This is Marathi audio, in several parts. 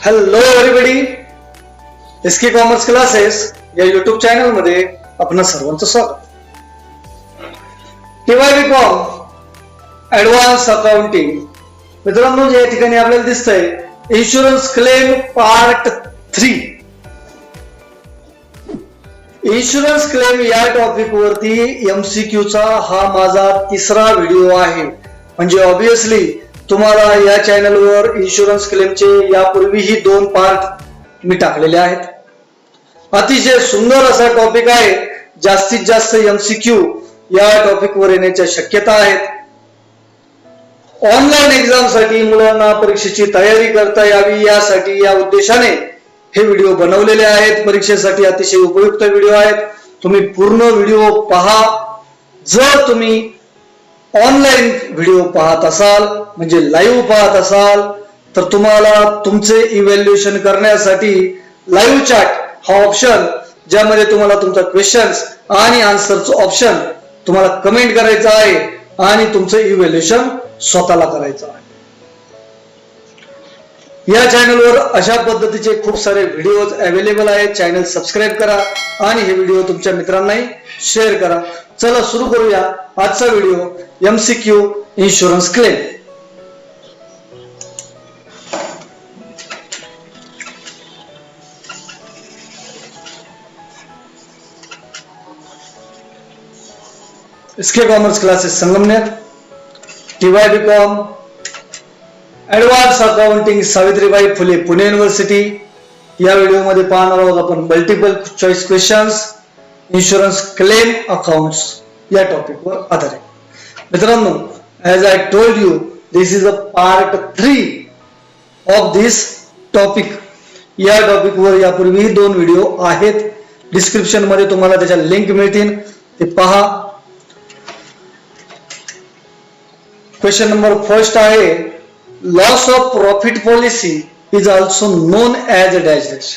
Hello everybody, SK commerce classes या युट्यूब चॅनल मध्ये आपणा सर्वांचं स्वागत. TYBCom advance accounting. मित्रांनो, या ठिकाणी आपल्याला दिसतंय insurance claim part 3. Insurance claim या टॉपिक वरती MCQ चा हा माझा तिसरा व्हिडिओ आहे. म्हणजे ऑब्विसली तुम्हाला या चॅनलवर इन्शुरन्स क्लेमचे यापूर्वीही 2 पार्ट मी टाकलेले आहेत. अतिशय सुंदर असा टॉपिक आहे. जास्तीत जास्त MCQ या टॉपिक वर येण्याच्या शक्यता आहेत. ऑनलाईन एक्झाम साठी मुलांना परीक्षेची तयारी करता यावी यासाठी या उद्देशाने हे व्हिडिओ बनवलेले आहेत. परीक्षेसाठी अतिशय उपयुक्त व्हिडिओ आहेत. तुम्ही पूर्ण व्हिडिओ पहा. जर तुम्ही ऑनलाईन व्हिडिओ पाहत असाल म्हणजे लाईव्ह पाहत असाल तर तुम्हाला तुमचे इव्हॅल्युएशन करण्यासाठी लाईव्ह चॅट हा ऑप्शन, ज्यामध्ये तुम्हाला तुमचा क्वेश्चन्स आणि आन्सरचं ऑप्शन तुम्हाला कमेंट करायचं आहे आणि तुमचं इव्हॅल्युएशन स्वतःला करायचं आहे. या चॅनलवर अशा पद्धतीचे खूप सारे व्हिडिओज अवेलेबल आहेत. चॅनल सबस्क्राईब करा आणि हे व्हिडिओ तुमच्या मित्रांनाही शेअर करा. चला सुरू करूया आजचा video. MCQ insurance claim. SK commerce classes Sangamner, TYBCom advance accounting Savitribai Phule Pune university. या व्हिडिओ मध्ये पाहणार आहोत आपण multiple choice questions insurance claim accounts या टॉपिक वर आधारित. मित्रांनो, as I told you, this is a part 3 of this topic. या टॉपिक वर यापूर्वी 2 व्हिडिओ आहेत. डिस्क्रिप्शन मध्ये तुम्हाला त्याच्या लिंक मिळतील, ते पहा. क्वेश्चन नंबर फर्स्ट आहे, loss of profit policy is also known as dash dash.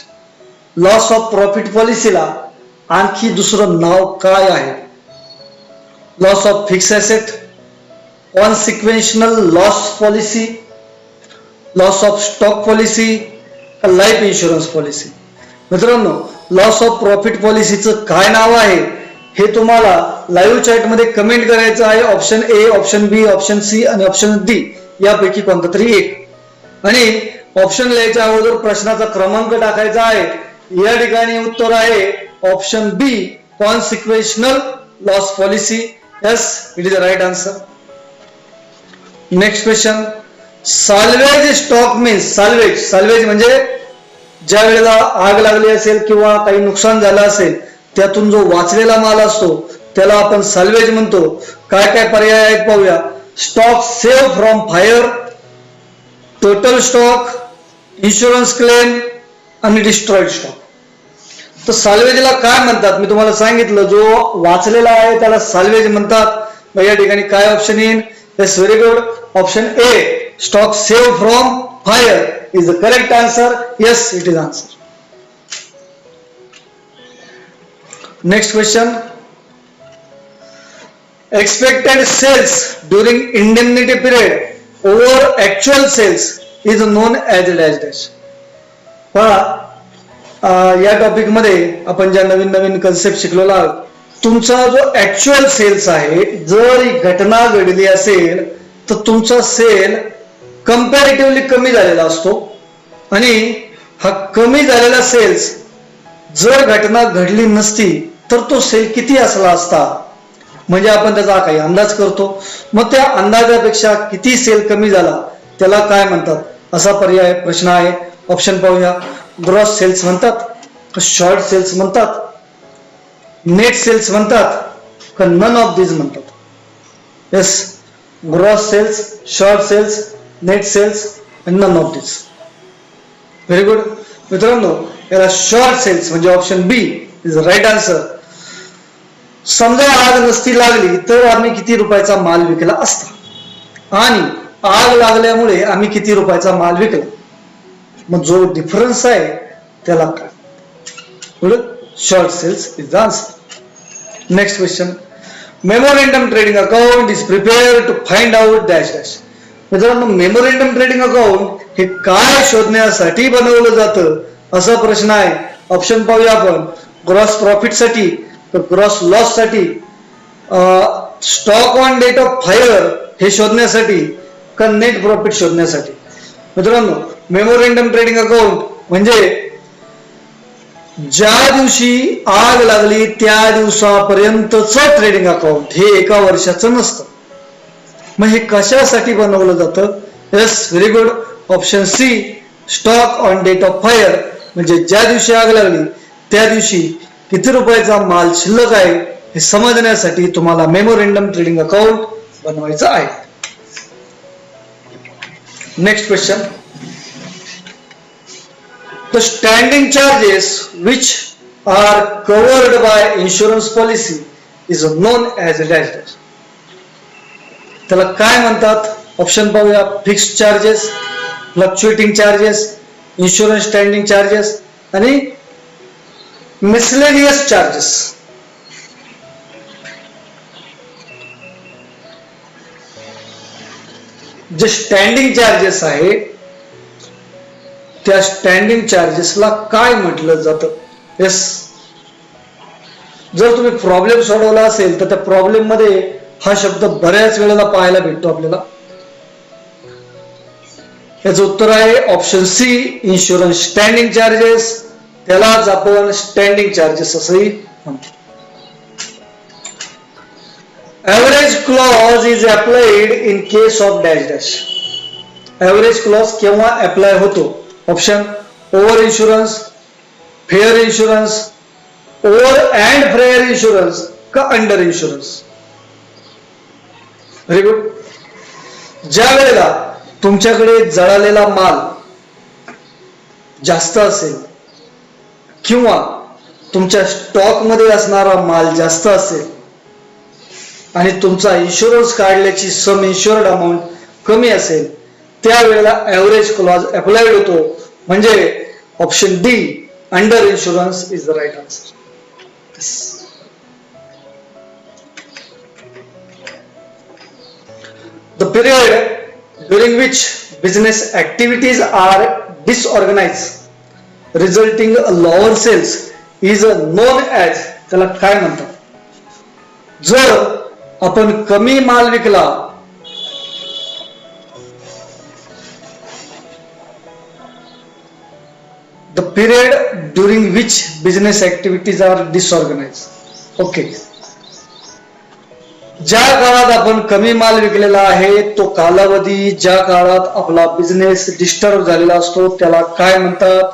Loss of profit पॉलिसीला आणखी दुसरं नाव काय आहे? Loss of fix asset, consequential loss policy, loss of stock policy, life insurance policy. मित्रांनो, लॉस ऑफ प्रॉफिट पॉलिसीचं काय नाव आहे हे तुम्हाला लाईव्ह चॅट मध्ये कमेंट करायचं आहे. Option A, option B, option C आणि ऑप्शन डी यापैकी कोणता तरी एक. आणि ऑप्शन लिहायच्या अगोदर प्रश्नाचा क्रमांक टाकायचा आहे. या ठिकाणी उत्तर आहे option B, consequential loss policy. Yes, it is the right answer. Next question, salvage stock means. Salvage म्हणजे ज्या वेळेला आग लागली असेल किंवा काही नुकसान झालं असेल, त्यातून जो वाचलेला माल असतो त्याला आपण साल्वेज म्हणतो. काय काय पर्याय आहेत पाहूया. Stock save from fire, total stock, insurance claim आणि डिस्ट्रॉइड स्टॉक. तर साल्वेजला काय म्हणतात मी तुम्हाला सांगितलं. जो वाचलेला आहे त्याला साल्वेज म्हणतात. मग या ठिकाणी काय ऑप्शन येईल? Yes, very good. Option A, stock save from fire is the correct answer. Yes, it is answer. Next question, expected sales during indemnity period over actual sales is known as dash dash. पहा, या टॉपिक मध्ये आपण ज्या नवीन नवीन कन्सेप्ट शिकलेला आहोत, तुमचा जो ऍक्च्युअल सेल्स आहे, जर ही घटना घडली असेल तर तुमचा सेल कंपॅरेटिव्हली कमी झालेला असतो. आणि हा कमी झालेला सेल्स जर घटना घडली नसती तर तो सेल किती असला असता, म्हणजे आपण त्याचा काही अंदाज करतो. मग त्या अंदाजापेक्षा किती सेल कमी झाला त्याला काय म्हणतात, असा पर्याय प्रश्न आहे. ऑप्शन पाहूया. ग्रॉस सेल्स म्हणतात का शॉर्ट सेल्स म्हणतात, नेट सेल्स म्हणतात का नन ऑफ दिस म्हणतात? Yes, gross sales, short sales, net sales आणि none of this. Very good. मित्रांनो, याला शॉर्ट सेल्स म्हणजे option B is right answer. समजा आग नसती लागली तर आम्ही किती रुपयाचा माल विकला असता, आणि आग लागल्यामुळे आम्ही किती रुपयाचा माल विकला, मग जो डिफरन्स आहे त्याला काय? Short sales is the answer. Next question, memorandum trading account is prepared to find out dash dash. मित्रांनो, मेमोरेंडम ट्रेडिंग अकाउंट हे काय शोधण्यासाठी बनवलं जातं असा प्रश्न आहे. ऑप्शन पाहूया आपण. ग्रॉस प्रॉफिट साठी, तर ग्रॉस लॉस साठी, stock on date of fire हे शोधण्यासाठी, का नेट प्रॉफिट शोधण्यासाठी. मित्रांनो, मेमोरेंडम ट्रेडिंग अकाउंट म्हणजे ज्या दिवशी आग लागली त्या दिवसापर्यंतचं ट्रेडिंग अकाउंट, हे एका वर्षाचं नसतं. मग हे कशासाठी बनवलं जातं? Yes, very good. Option C, stock on date of fire म्हणजे ज्या दिवशी आग लागली त्या दिवशी किती रुपयाचा माल शिल्लक आहे हे समजण्यासाठी तुम्हाला मेमोरेंडम ट्रेडिंग अकाउंट बनवायचं आहे. Next question. The standing charges which are covered by insurance policy is known as dash dash. त्याला काय म्हणतात? ऑप्शन पाहूया. Fixed charges, fluctuating charges, insurance standing charges आणि मिसलेनियस चार्जेस. जे स्टँडिंग चार्जेस आहे त्या स्टँडिंग चार्जेसला काय म्हटलं जातं? येस, जर तुम्ही प्रॉब्लेम सोडवला असेल तर त्या प्रॉब्लेम मध्ये हा शब्द बऱ्याच वेळेला पाहायला भेटतो आपल्याला. याचं उत्तर आहे option C, insurance standing charges. त्यालाच आपण स्टँडिंग चार्जेस असंही म्हणतो. Average clause is applied in case of dash dash. Average clause केव्हा अप्लाय होतो? Option over insurance, fair insurance, over and fair insurance का अंडर इन्शुरन्स. Very good. ज्या वेळेला तुमच्याकडे जळालेला माल जास्त असेल किंवा तुमच्या स्टॉक मध्ये असणारा माल जास्त असेल आणि तुमचा इन्शुरन्स काढल्याची सम इन्शुर्ड अमाऊंट कमी असेल त्यावेळेला ऍव्हरेज क्लॉज अप्लाइड होतो. म्हणजे option D, under insurance is the right answer. The period during which business activities are disorganized, resulting lower sales, is known as. त्याला काय म्हणतात? जर आपण कमी माल विकला the period during which business activities are disorganized. Okay. ज्या काळात आपण कमी माल विकलेला आहे तो कालावधी, ज्या काळात आपला बिझनेस डिस्टर्ब झालेला असतो त्याला काय म्हणतात?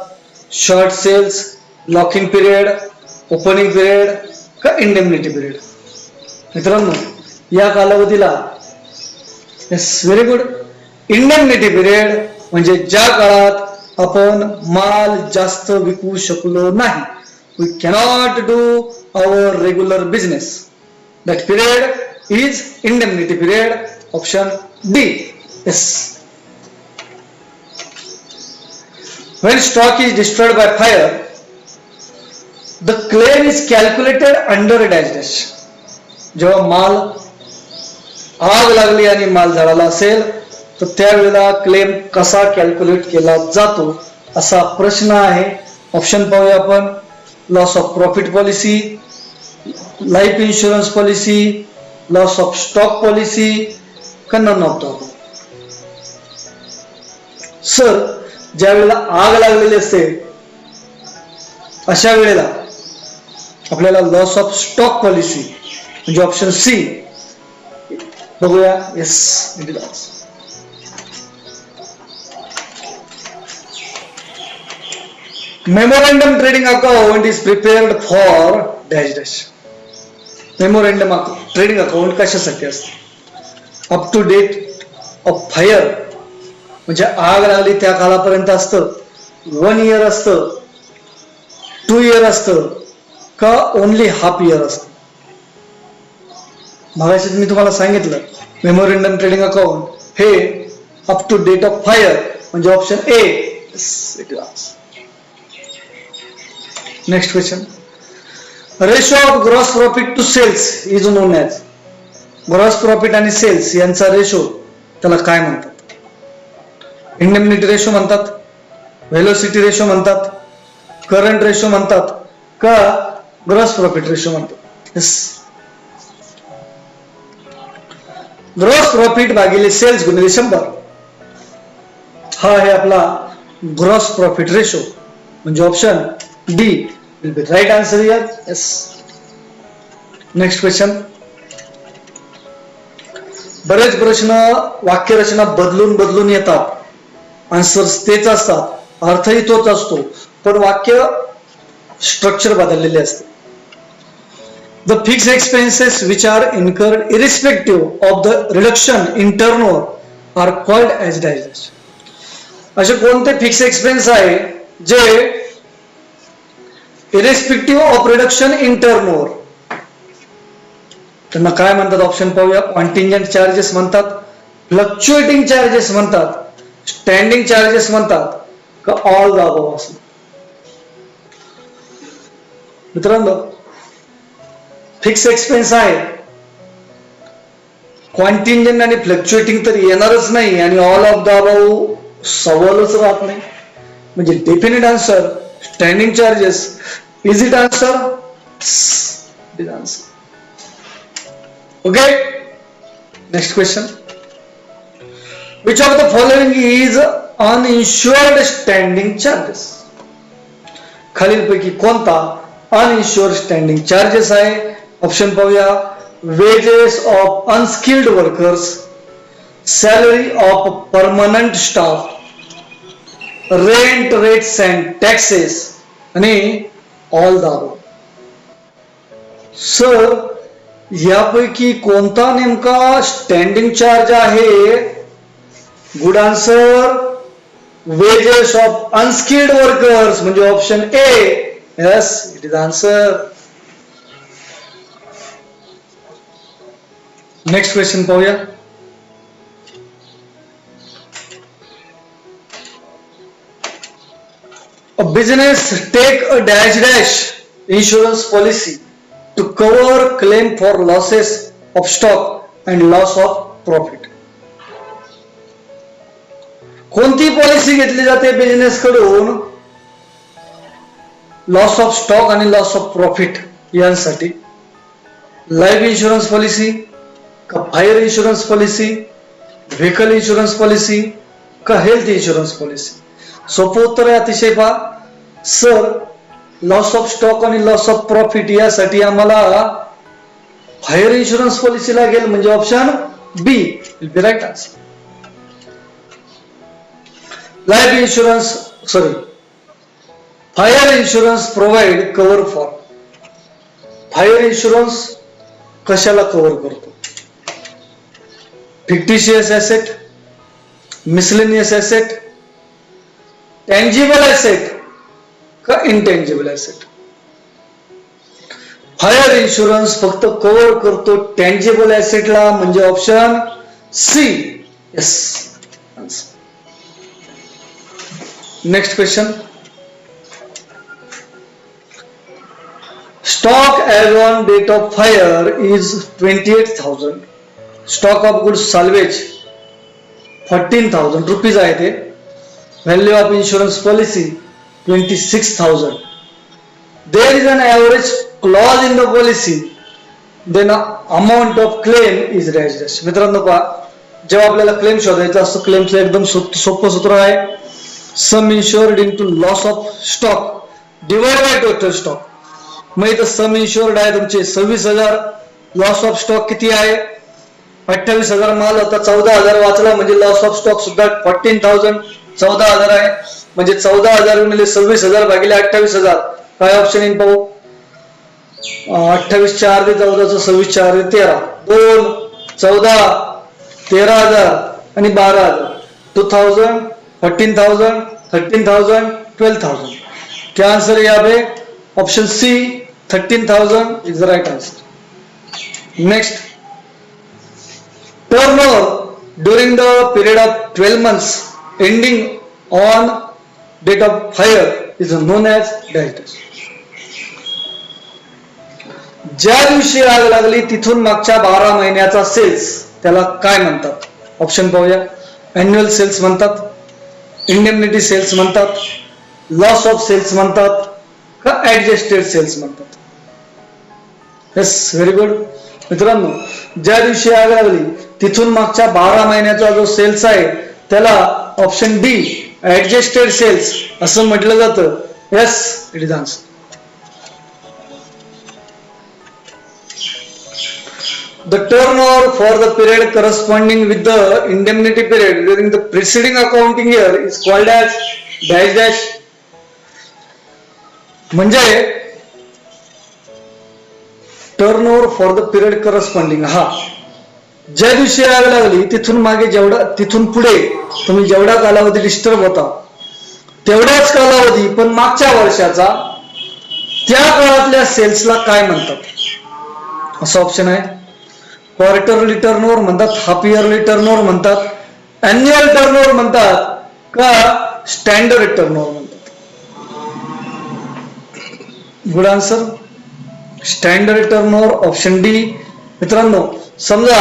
Short sales, locking period, opening period का इंडेमनिटी पिरियड. मित्रांनो, या कालावधीला yes, very good, indemnity period म्हणजे ज्या काळात आपण माल जास्त विकू शकलो नाही. We cannot do our regular business. That period is indemnity period. Option D. Yes. When stock is destroyed by fire, the claim is calculated under dash dash. जेव्हा माल आग लागली आणि माल जळाला असेल तर त्यावेळेला क्लेम कसा कॅल्क्युलेट केला जातो असा प्रश्न आहे. ऑप्शन पाहूया आपण. Loss of profit policy, life insurance policy, loss of stock policy का नन ऑफ द. सर, ज्या वेळेला आग लागलेली असते अशा वेळेला आपल्याला लॉस ऑफ स्टॉक पॉलिसी म्हणजे ऑप्शन सी बघूया. Yes, it is. Memorandum trading account is prepared for dash dash. Memorandum trading account कशासाठी असतं? Up to date of fire म्हणजे आग लागली त्या काळापर्यंत असतं, 1 इयर असतं, 2 इयर असतं का ओनली हाफ इयर असतं? मगाशी मी तुम्हाला सांगितलं मेमोरेंडम ट्रेडिंग अकाउंट हे up to date of fire म्हणजे option A. Next question. Ratio of gross profit to sales is known as. Gross profit आणि सेल्स यांचा रेशो त्याला काय म्हणतात? इंडेमनिटी रेशो म्हणतात, व्हेलोसिटी रेशो म्हणतात, करंट रेशो म्हणतात का ग्रॉस प्रॉफिट रेशो म्हणतात? येस, ग्रॉस प्रॉफिट भागिले सेल्स गुणिले 100 हा आहे आपला ग्रॉस प्रॉफिट रेशो, म्हणजे option D will be right answer here. Yes. Next question. बरेच प्रश्न वाक्यरचना बदलून बदलून येतात, आन्सर्स तेच असतात, अर्थही तोच असतो, पण वाक्य स्ट्रक्चर बदललेले असते. The fixed expenses which are incurred irrespective of the reduction in turnover are called as dash. असे कोणते फिक्स एक्सपेन्स आहे जे irrespective of reduction in turnover, त्यांना काय म्हणतात? ऑप्शन पाहूया. कॉन्टिंजंट चार्जेस म्हणतात, फ्लक्च्युएटिंग चार्जेस म्हणतात, स्टँडिंग चार्जेस म्हणतात का ऑल द अबव असं? मित्रांनो, फिक्स एक्सपेन्स आहे, कॉन्टिंजंट आणि फ्लक्च्युएटिंग तर येणारच नाही, आणि ऑल ऑफ द अबव सवालच राहत नाही. म्हणजे definite answer standing charges. Is it answer? It answer. Okay. Next question. Which of the following is uninsured standing charges? खालीलपैकी कोणता अनइन्शुअर्ड स्टँडिंग चार्जेस आहे? ऑप्शन पाहूया. Wages of unskilled workers, salary of permanent staff, rent, rates and taxes आणि ऑल द अबव. सर, यापैकी कोणता नेमका स्टँडिंग चार्ज आहे? Good answer, wages of unskilled workers, म्हणजे option A. Yes, it is answer. Next question पाहूया. A business take a dash dash insurance policy to cover claim for losses of stock and loss of profit. कोणती पॉलिसी घेतली जाते बिझनेस कडून लॉस ऑफ स्टॉक आणि लॉस ऑफ प्रॉफिट यांसाठी? लाईफ इन्शुरन्स पॉलिसी का fire insurance policy, vehicle insurance policy का हेल्थ इन्शुरन्स पॉलिसी? सोपं उत्तर आहे अतिशय. पहा सर, लॉस ऑफ स्टॉक आणि लॉस ऑफ प्रॉफिट यासाठी आम्हाला फायर इन्शुरन्स पॉलिसी लागेल, म्हणजे option B will be right answer. Life insurance fire insurance provide cover for. Fire insurance कशाला कव्हर करतो? Fictitious asset, miscellaneous asset, tangible asset का इंटेंजिबल एसेट? फायर इन्शुरन्स फक्त कव्हर करतो टँजिबल एसेटला, म्हणजे option C. Yes. Next question. Stock as on date of fire is 28,000. Stock of goods salvage 14,000 rupees आहे ते. Value of insurance policy 26,000. There is an average clause in the policy, then amount of claim is dash dash. मित्रांनो पहा, जेव्हा आपल्याला क्लेम शोधायचा असतो, क्लेमचं एकदम सोपं सूत्र आहे. Sum insured into loss of stock divide by total stock. मग इथं सम इन्शुअर्ड आहे तुमचे 26,000, लॉस ऑफ स्टॉक किती आहे? 28,000 माल होता, 14,000 वाचला, म्हणजे लॉस ऑफ स्टॉक सुद्धा 14,000, 14,000 आहे, म्हणजे 14,000 गुणिले 26,000 भागिले 28,000. काय ऑप्शन इन पाहू? 28 4 दे 14, 26 4 दे 13, 2 14 13,000 आणि 12,000. 2,000, 14,000, 13,000, 12,000. क्या आंसर है यहाँ पे? Option C 13,000 is the right answer. Next. Turnover during the period of 12 months ending on date of hire is known as dash dash. ज्या दिवशी आग लागली तिथून मागच्या 12 महिन्याचा सेल्स त्याला काय म्हणतात? ऑप्शन पाहूया. अॅन्युअल सेल्स म्हणतात, इंडेमनिटी सेल्स म्हणतात, लॉस ऑफ सेल्स म्हणतात का ऍडजस्टेड सेल्स म्हणतात? Yes, very good. मित्रांनो, ज्या दिवशी आग लागली तिथून मागच्या 12 महिन्याचा जो सेल्स आहे त्याला ऑप्शन डी ऍडजस्टेड सेल्स असं म्हटलं जातं. Yes, it is answer. The turnover for the period corresponding with the indemnity period during the preceding accounting year is called as dash dash. म्हणजे turnover for the period corresponding, हा ज्या दिवशी आग लागली तिथून मागे तिथून पुढे तुम्ही जेवढा कालावधी डिस्टर्ब होता तेवढाच कालावधी पण मागच्या वर्षाचा त्या काळातल्या सेल्सला काय म्हणतात? असं ऑप्शन आहे. क्वार्टरली टर्नओव्हर म्हणतात, हाफ इयरली टर्नओव्हर म्हणतात, अॅन्युअल टर्नओव्हर म्हणतात का स्टँडर्ड टर्नओव्हर म्हणतात? Good answer, standard turnover, option D. मित्रांनो, समजा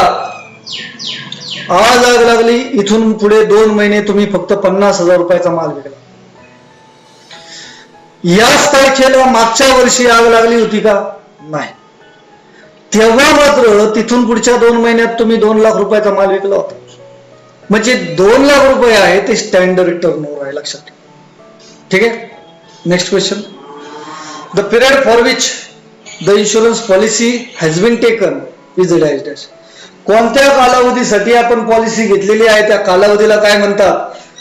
आज आग लागली, इथून पुढे 2 महिने तुम्ही फक्त 50,000 रुपयाचा माल विकला. याच तारखेला मागच्या वर्षी आग लागली होती का? नाही. तेव्हा मात्र तिथून पुढच्या 2 महिन्यात तुम्ही 2 लाख रुपयाचा माल विकला होता. म्हणजे 2 लाख रुपये आहे ते स्टँडर्ड टर्नओव्हर आहे, लक्षात ठेवा. ठीक आहे. Next question. The period for which the insurance policy has been taken is dash dash. कोणत्या कालावधीसाठी आपण पॉलिसी घेतलेली आहे त्या कालावधीला काय म्हणतात?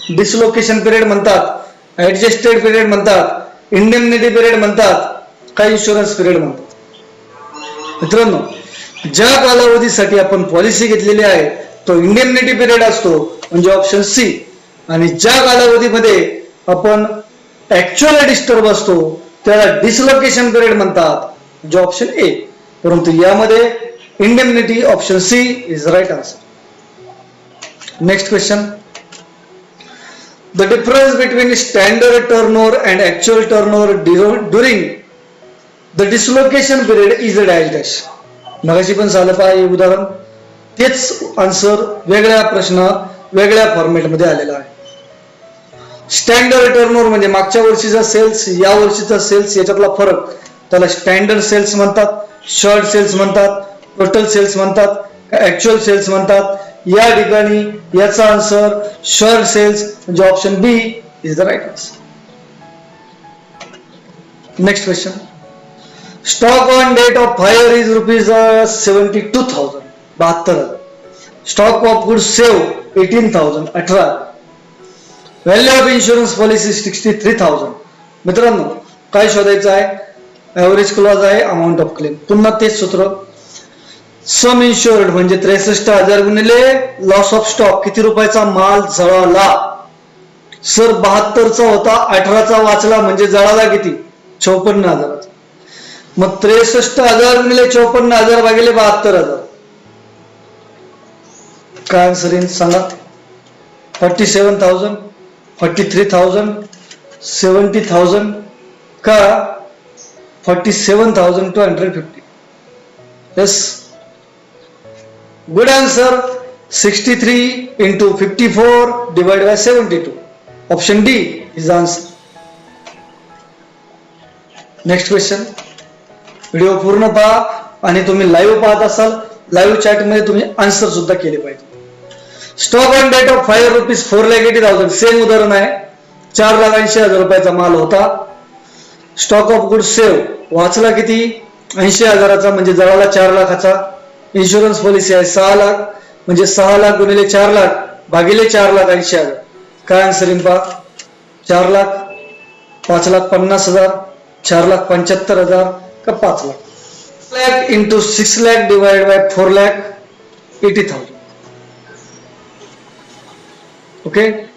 डिसलोकेशन पिरियड म्हणतात, ऍडजस्टेड पिरियड म्हणतात, इंडेमनिटी पिरियड म्हणतात का इन्शुरन्स पिरियड म्हणतात? मित्रांनो, ज्या कालावधीसाठी आपण पॉलिसी घेतलेली आहे तो इंडेमनिटी पिरियड असतो, म्हणजे ऑप्शन सी. आणि ज्या कालावधीमध्ये आपण ऍक्च्युअल डिस्टर्ब असतो त्याला डिसलोकेशन पिरियड म्हणतात, म्हणजे ऑप्शन ए. परंतु यामध्ये indemnity option C is right answer. Next question. The difference between standard turnover and actual turnover during the dislocation period is a dash dash. मगाशी पण झालं पाहिजे उदाहरण, तेच आन्सर वेगळ्या प्रश्न वेगळ्या फॉर्मॅटमध्ये आलेला आहे. स्टँडर्ड टर्नओव्हर म्हणजे मागच्या वर्षीचा सेल्स, या वर्षीचा सेल्स याच्यातला फरक, त्याला स्टँडर्ड सेल्स म्हणतात, शॉर्ट सेल्स म्हणतात, टोटल सेल्स म्हणतात, ऍक्च्युअल सेल्स म्हणतात. या ठिकाणी याचा आन्सर शॉर्ट सेल्स म्हणजे option B is the right answer. Next question. Stock on date of fire is ₹72,000 72,000. Stock of goods save 18,000 18. Value of insurance policy 63,000. मित्रांनो, काय शोधायचं आहे? ऍव्हरेज क्लॉज आहे, अमाऊंट ऑफ क्लेम. पुन्हा तेच सूत्र. सम इन्शुर्ड म्हणजे 63,000 गुणिले लॉस ऑफ स्टॉक, किती रुपयाचा माल जळाला? सर 72चा होता, 18चा वाचला म्हणजे जळाला किती? 54,000. मग 63,000 गुणिले 54,000 भागिले 72,000 काय आन्सर येईल सांगा? 47,000, 43,000, 70,000 का 47,250? Yes, good answer. 63 into 54 divided by 72. Option D is answer. Next question. Video पूर्ण पहा आणि तुम्ही लाईव्ह पाहत असाल, लाईव्ह चॅट मध्ये तुम्ही आन्सर सुद्धा केले पाहिजे. Stock on date of fire ₹4,80,000. Same उदाहरण आहे. 4,80,000 रुपयाचा माल होता. स्टॉक ऑफ गुड सेव्ह वाचला किती? 80,000चा म्हणजे जळाला 4 लाखाचा. इन्शुरन्स पॉलिसी आहे 6 लाख म्हणजे 6 लाख गुणिले 4 लाख भागिले 4,80,000 काय आन्सर येईल पहा? 4 लाख, 5,50,000, 4,75,000 का 5 lakh? Lakh into 6 lakh divide by 4,80,000. Okay.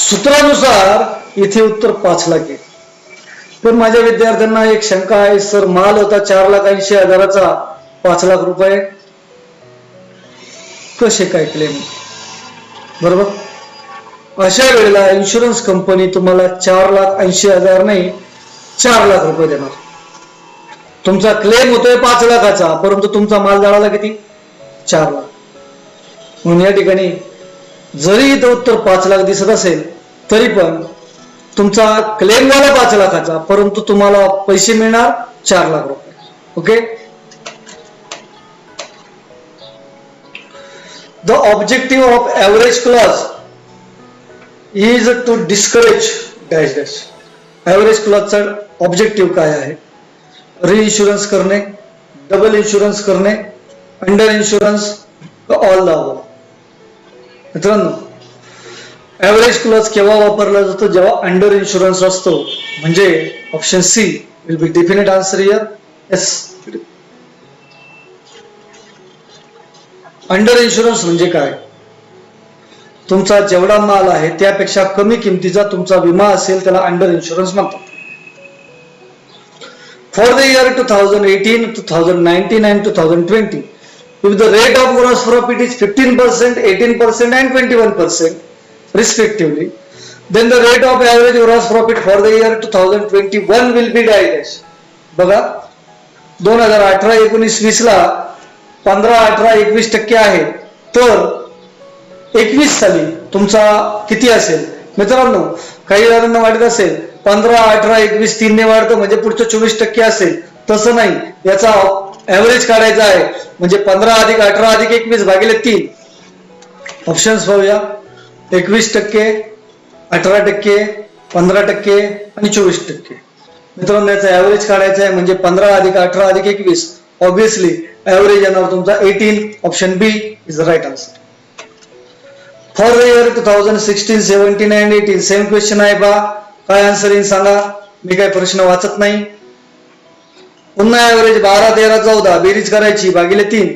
सूत्रानुसार इथे उत्तर 5 लाख आहे. पण माझ्या विद्यार्थ्यांना एक शंका आहे, सर माल होता 4,80,000चा, 5 लाख रुपये कसे काय क्लेम? बरोबर. अशा वेळेला इन्शुरन्स कंपनी तुम्हाला 4,80,000 नाही 4 लाख रुपये देणार. तुमचा क्लेम होतोय 5 लाखाचा, परंतु तुमचा माल जळाला किती? 4 लाख. म्हणून या ठिकाणी जरी इथं उत्तर 5 लाख दिसत असेल तरी पण तुमचा क्लेम झाला 5 लाखाचा, परंतु तुम्हाला पैसे मिळणार 4 लाख रुपये. Okay. The objective of average clause is to discourage dash dash. Average क्लॉजचा ऑब्जेक्टिव्ह काय आहे? रिइन्शुरन्स करणे, डबल इन्शुरन्स करणे, under insurance, all the above. मित्रांनो, एव्हरेज क्लॉज केव्हा वापरला जातो? जेव्हा अंडर इन्शुरन्स असतो. म्हणजे option C will be definite answer here. Yes. Under insurance म्हणजे काय? तुमचा जेवढा माल आहे त्यापेक्षा कमी किमतीचा तुमचा विमा असेल त्याला अंडर इन्शुरन्स म्हणतात. For the year 2018, 2019 and 2020, if the rate of gross profit is 15%, 18% and 21% respectively, then the rate of average gross profit for the year 2021 will be dash. बघा, 2018-19-20 ला 15-18-21% आहे, तर 21 साली तुमचा किती असेल? मित्रांनो, काही जणांना वाटत असेल 15-18-21 3 ने वाढतं म्हणजे पुढचं 24% असेल. तसं नाही, याचा ऍव्हरेज काढायचा आहे. म्हणजे 15 अधिक 18 अधिक 21 भागिले 3. ऑप्शन्स पाहूया. 21%, 18%, 15% आणि 24%. मित्रांनो, याचा ऍव्हरेज काढायचा आहे. म्हणजे 15 अधिक 18 अधिक 21, ऑब्विसली ऍव्हरेज येणार तुमचा 18. Option B is the right answer. For the year 2016, 17 and 18 same question आहे बा. काय आन्सर येईल सांगा? मी काय प्रश्न वाचत नाही. पुन्हा ऍव्हरेज 12, 13, 14 बेरीज करायची भागिले 3.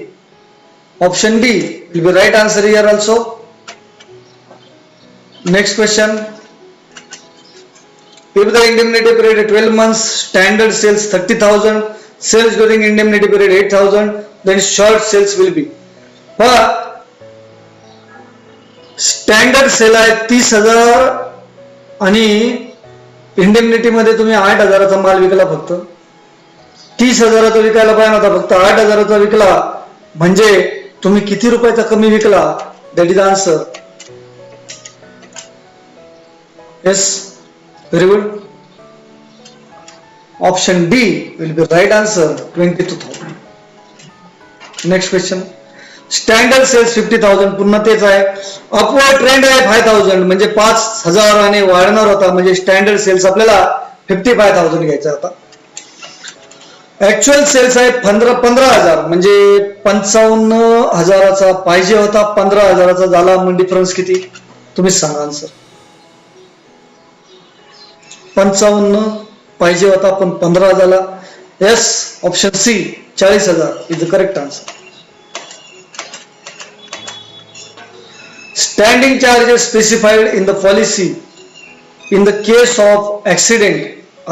Option D will be right answer here also. Next question. If the indemnity period 12 months, standard sales 30,000, sales during indemnity period 8,000, then short sales will be. Standard sale आहे 30,000 आणि इंडेमनिटी मध्ये तुम्ही 8,000चा माल विकला. फक्त 30,000चा विकायला पाहिजे होता, फक्त 8,000चा विकला. म्हणजे तुम्ही किती रुपयाचा कमी विकला? That is answer. Yes, very good. Option D will be right answer, 22,000. Next question. Standard sales 50,000, पुन्हा तेच आहे. अपवर्ड ट्रेंड आहे 5,000, म्हणजे 5,000 वाढणार होता. म्हणजे स्टँडर्ड सेल्स आपल्याला 55,000 घ्यायचा होता. ऍक्च्युअल सेल्स आहे 15,000, म्हणजे 55,000चा पाहिजे होता, 15,000चा झाला. मग डिफरन्स किती? तुम्हीच सांगा आन्सर. 55 पाहिजे होता पण 15 झाला. Yes, option C 40,000 is the correct answer. Standing charges specified in the policy in the case of accident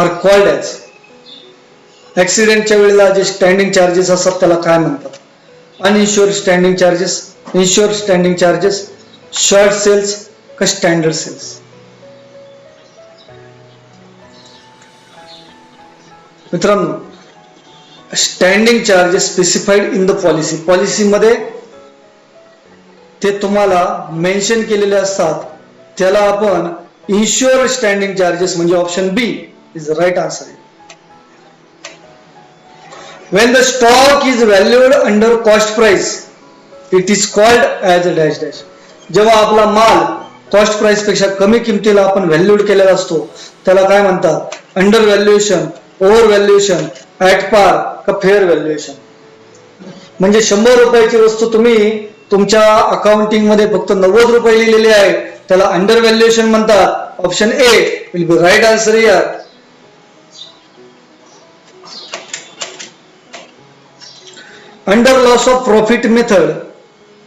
are called as. ऍक्सिडेंटच्या वेळेला जे स्टँडिंग चार्जेस असतात त्याला काय म्हणतात? Uninsured standing charges, insured standing charges, short sales का स्टँडर्ड सेल्स? मित्रांनो, standing charges specified in the policy. पॉलिसीमध्ये ते तुम्हाला मेन्शन केलेले असतात, त्याला आपण इन्शुअर्ड स्टँडिंग चार्जेस म्हणजे option B is the right answer. When the stock is valued under cost price, it is called as a dash dash. जेव्हा आपला माल कॉस्ट प्राइस पेक्षा कमी किमतीला आपण व्हॅल्यूड केलेला असतो त्याला काय म्हणतात? Under valuation, over valuation, at पार का फेअर व्हॅल्युएशन. म्हणजे 100 रुपयाची वस्तू तुम्ही तुमच्या अकाउंटिंग मध्ये फक्त 90 रुपये लिहिलेले आहे, त्याला अंडर व्हॅल्युएशन म्हणतात. Option A will be right answer here. Under loss of profit method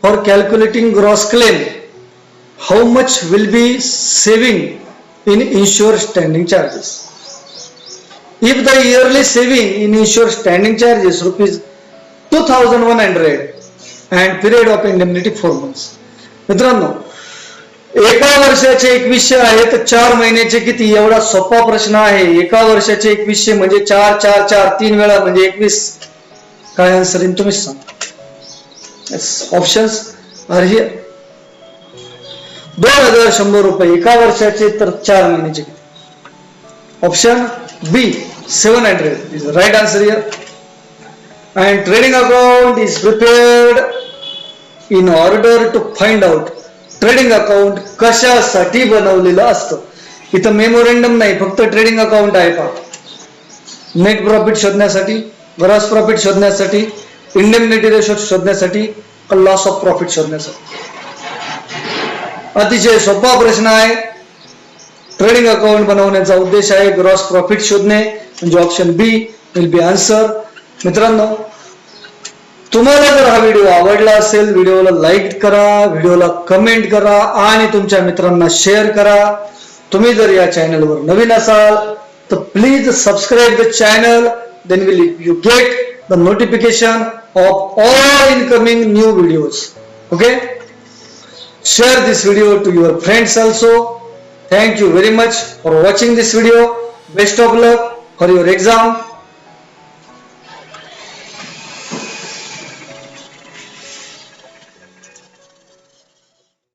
for calculating gross claim, how much will be saving in insured standing charges? If the yearly saving in insured standing charges rupees 2,100 and period of indemnity 4 months. मित्रांनो, एका वर्षाचे 2100 आहे तर 4 महिन्याचे किती? एवढा सोपा प्रश्न आहे. एका वर्षाचे 2100 म्हणजे 4 4 4 3 वेळा म्हणजे 21. काय आन्सर येईल तुम्हीच सांगा. Options R here. 2100 रुपये एका वर्षाचे तर 4 महिन्याचे किती? Option B 700 is the right answer here. And trading account is prepared in order to find out. Trading account कशासाठी बनवलेलं असतं? इथं मेमोरेंडम नाही, फक्त ट्रेडिंग अकाउंट आहे. पहा, नेट प्रॉफिट शोधण्यासाठी, ग्रॉस प्रॉफिट शोधण्यासाठी, इंडेमनिटी रेशो शोधण्यासाठी, लॉस ऑफ प्रॉफिट शोधण्यासाठी. अतिशय सोपा प्रश्न आहे. ट्रेडिंग अकाउंट बनवण्याचा उद्देश आहे ग्रॉस प्रॉफिट शोधणे, म्हणजे option B will be answer. मित्रांनो, तुम्हाला जर हा व्हिडिओ आवडला असेल, व्हिडिओला लाईक करा, व्हिडिओला कमेंट करा आणि तुमच्या मित्रांना शेअर करा. तुम्ही जर या चॅनलवर नवीन असाल तर please subscribe the channel, then will you get the notification of all incoming new videos. Okay, share this video to your friends also. Thank you very much for watching this video. Best of luck for your exam.